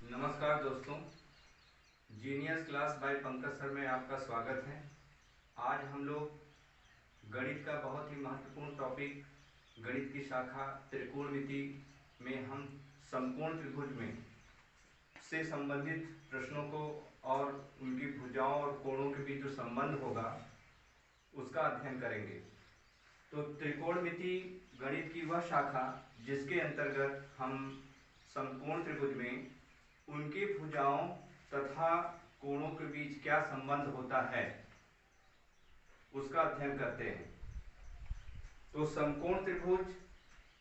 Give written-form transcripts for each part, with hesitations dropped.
नमस्कार दोस्तों, genius class by Pankaj sir में आपका स्वागत है। आज हम लोग गणित का बहुत ही महत्वपूर्ण टॉपिक, गणित की शाखा त्रिकोणमिति में हम समकोण त्रिभुज में से संबंधित प्रश्नों को और उनकी भुजाओं और कोणों के बीच जो संबंध होगा उसका अध्ययन करेंगे। तो त्रिकोणमिति गणित की वह शाखा जिसके अंतर्गत हम समकोण त्रिभुज में उनकी भुजाओं तथा कोणों के बीच क्या संबंध होता है उसका अध्ययन करते हैं। तो समकोण त्रिभुज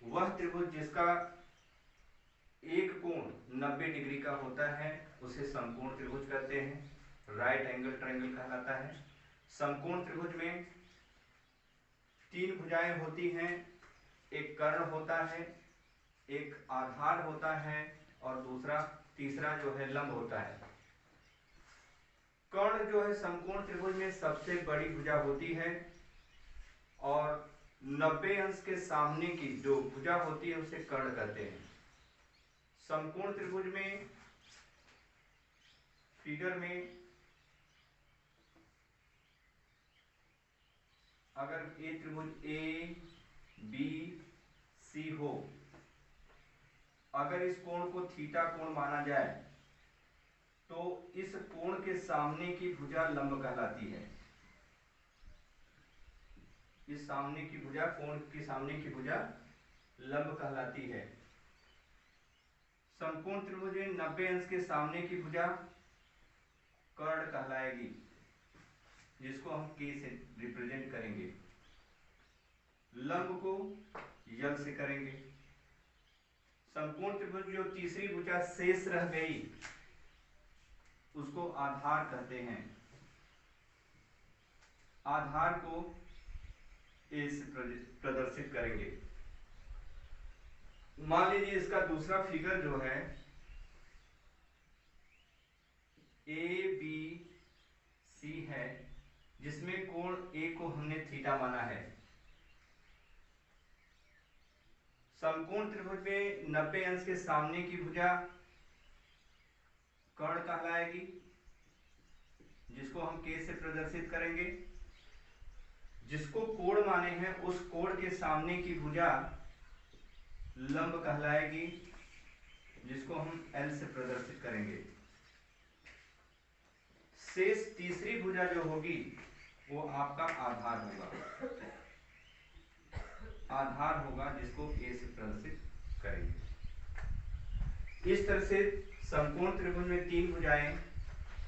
वह त्रिभुज जिसका एक कोण 90 डिग्री का होता है उसे समकोण त्रिभुज कहते हैं, राइट एंगल ट्रायंगल कहलाता है। समकोण त्रिभुज में तीन भुजाएं होती हैं, एक कर्ण होता है, एक आधार होता है और तीसरा जो है लंब होता है। कर्ण जो है समकोण त्रिभुज में सबसे बड़ी भुजा होती है और 90 अंश के सामने की जो भुजा होती है उसे कर्ण कहते हैं। समकोण त्रिभुज में फिगर में अगर ये त्रिभुज ए बी सी हो, अगर इस कोण को थीटा कोण माना जाए तो इस कोण के सामने की भुजा लंब कहलाती है। इस सामने की भुजा, कोण के सामने की भुजा लंब कहलाती है। समकोण त्रिभुज में 90 अंश के सामने की भुजा कर्ण कहलाएगी, जिसको हम K से रिप्रेजेंट करेंगे। लंब को यल से करेंगे। समकोण त्रिभुज जो तीसरी भुजा शेष रह गई उसको आधार कहते हैं। आधार को ए से प्रदर्शित करेंगे। मान लीजिए इसका दूसरा फिगर जो है ए बी सी है, जिसमें कोण ए को हमने थीटा माना है। समकोण त्रिभुज में 90 अंश के सामने की भुजा कर्ण कहलाएगी, जिसको हम K से प्रदर्शित करेंगे। जिसको कोण माने हैं उस कोण के सामने की भुजा लंब कहलाएगी, जिसको हम L से प्रदर्शित करेंगे। शेष तीसरी भुजा जो होगी वो आपका आधार होगा, जिसको A से प्रदर्शित करेंगे। इस तरह से समकोण त्रिभुज में तीन भुजाएं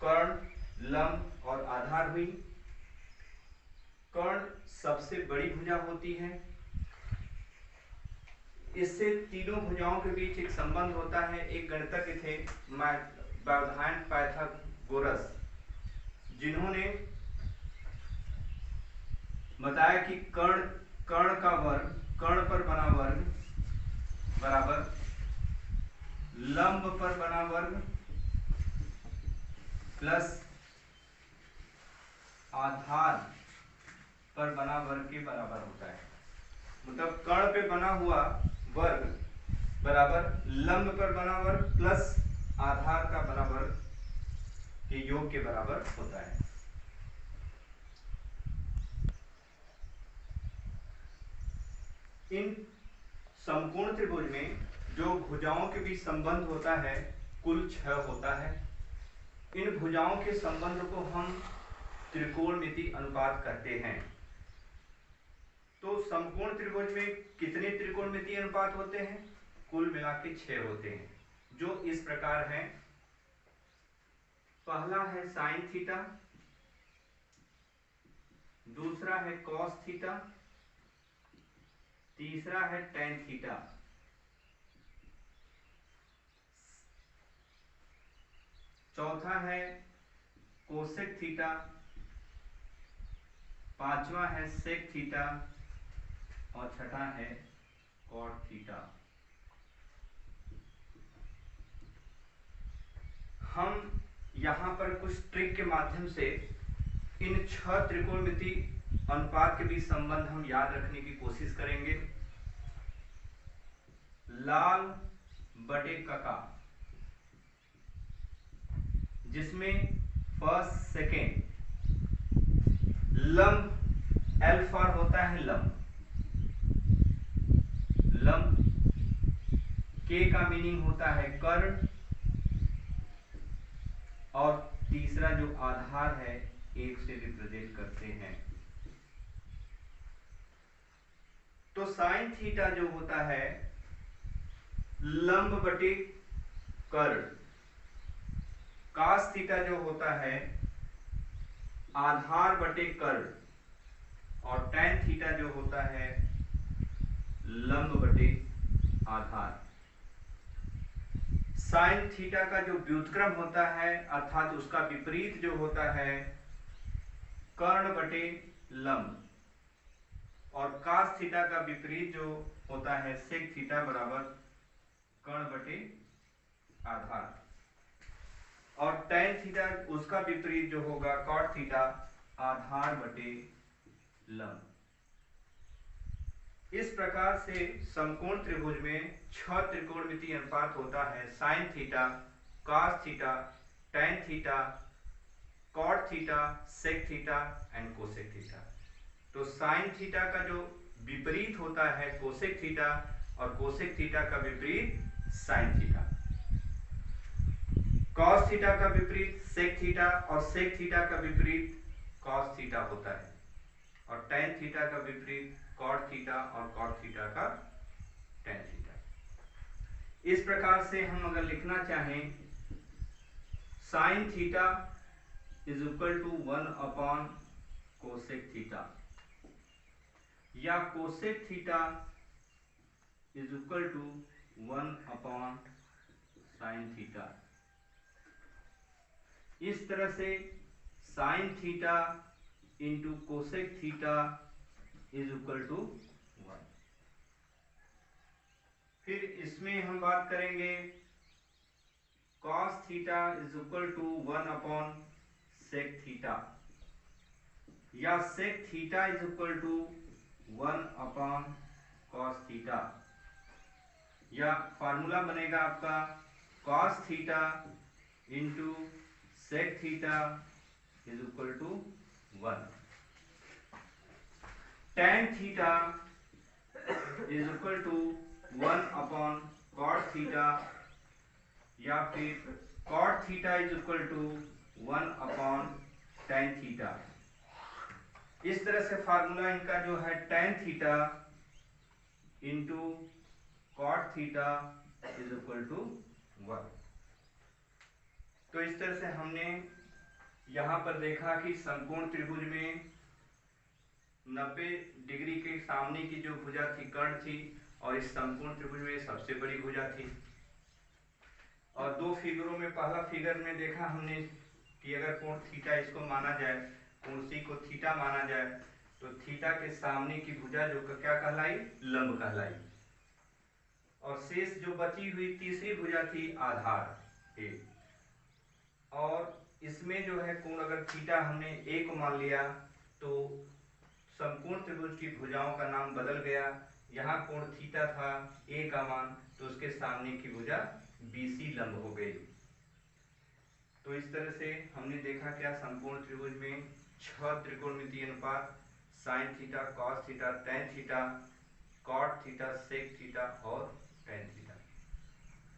कर्ण, लंब और आधार हुई। कर्ण सबसे बड़ी भुजा होती है। इससे तीनों भुजाओं के बीच एक संबंध होता है। एक गणितज्ञ थे व्यवधान पाइथागोरस, जिन्होंने बताया कि कर्ण का वर्ग, कर्ण पर बना वर्ग बराबर लंब पर बना वर्ग प्लस आधार पर बना वर्ग के बराबर होता है। मतलब कर्ण पे बना हुआ वर्ग बराबर लंब पर बना वर्ग प्लस आधार का बना वर्ग के योग के बराबर होता है। इन समकोण त्रिभुज में जो भुजाओं के बीच संबंध होता है कुल 6 होता है। इन भुजाओं के संबंध को हम त्रिकोणमिति अनुपात कहते हैं। तो समकोण त्रिभुज में कितने त्रिकोणमिति अनुपात होते हैं? कुल मिला के 6 होते हैं, जो इस प्रकार हैं। पहला है साइन थीटा, दूसरा है कॉस थीटा, तीसरा है टेन थीटा, चौथा है कोसेक थीटा, पांचवा है सेक थीटा और छठा है कॉट थीटा। हम यहां पर कुछ ट्रिक के माध्यम से इन 6 त्रिकोणमिति अनुपात के बीच संबंध हम याद रखने की कोशिश करेंगे। लाल बटे कका जिसमें फर्स्ट सेकेंड लंब एल फॉर होता है लंब के का मीनिंग होता है कर्ण और तीसरा जो आधार है एक से रिप्रेजेंट करते हैं। तो साइन थीटा जो होता है लंब बटे कर्ण, कास थीटा जो होता है आधार बटे कर्ण और टैन थीटा जो होता है लंब बटे आधार। साइन थीटा का जो व्युत्क्रम होता है अर्थात उसका विपरीत जो होता है कर्ण बटे लंब, और कास थीटा का विपरीत जो होता है सेक थीटा बराबर कर्ण बटे आधार, और टैन थीटा उसका विपरीत जो होगा कॉट थीटा आधार बटे लंब। इस प्रकार से समकोण त्रिभुज में 6 त्रिकोणमितीय अनुपात होता है sine theta, cos theta, tan theta, cot theta, sec theta and cosec theta. तो साइन थीटा का जो विपरीत होता है कोसेक थीटा और कोसेक थीटा का विपरीत साइन थीटा, कॉस थीटा का विपरीत सेक थीटा और सेक थीटा का विपरीत कॉस थीटा होता है, और टैन थीटा का विपरीत कॉट थीटा और कॉट थीटा का टैन थीटा। इस प्रकार से हम अगर लिखना चाहें sine theta is equal to 1 upon cosec theta, या cosec theta is equal to 1 upon sine theta, इस तरह से sine theta into cosec theta is equal to 1। फिर इसमें हम बात करेंगे cos theta is equal to 1 upon sec theta, या sec theta is equal to 1 upon cos theta, या फार्मूला बनेगा आपका cos theta into sec theta is equal to 1। tan theta is equal to 1 upon cot theta, या फिर cot theta is equal to 1 upon tan theta. इस तरह से formula इनका जो है tan theta into cot theta is equal to 1। तो इस तरह से हमने यहां पर देखा कि समकोण त्रिभुज में 90 डिग्री के सामने की जो भुजा थी कर्ण थी, और इस समकोण त्रिभुज में सबसे बड़ी भुजा थी। और दो फिगरों में पहला फिगर में देखा हमने कि अगर कोण थीटा इसको माना जाए, कोण सी को थीटा माना जाए, तो थीटा के सामने की भुजा जो क्या कहलाई, लंब कहलाई, और शेष जो बची हुई तीसरी भुजा थी आधार ए। और इसमें जो है कोण अगर थीटा हमने ए को मान लिया तो समकोण त्रिभुज की भुजाओं का नाम बदल गया। यहाँ कोण थीटा था ए का मान, तो उसके सामने की भुजा बीसी लंब हो गई। तो इस तरह से हमने देखा क्या समकोण त्रिभुज में 6 त्रिकोणमितीय अनुपात sine theta, cos theta, tan theta, cot theta, sec theta और टैन थीटा।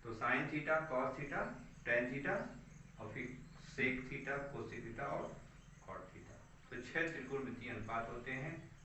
तो sine theta, cos theta, tan theta और फिर सेक थीटा, कोसेक थीटा और कॉट थीटा। तो 6 त्रिकोणमितीय अनुपात होते हैं।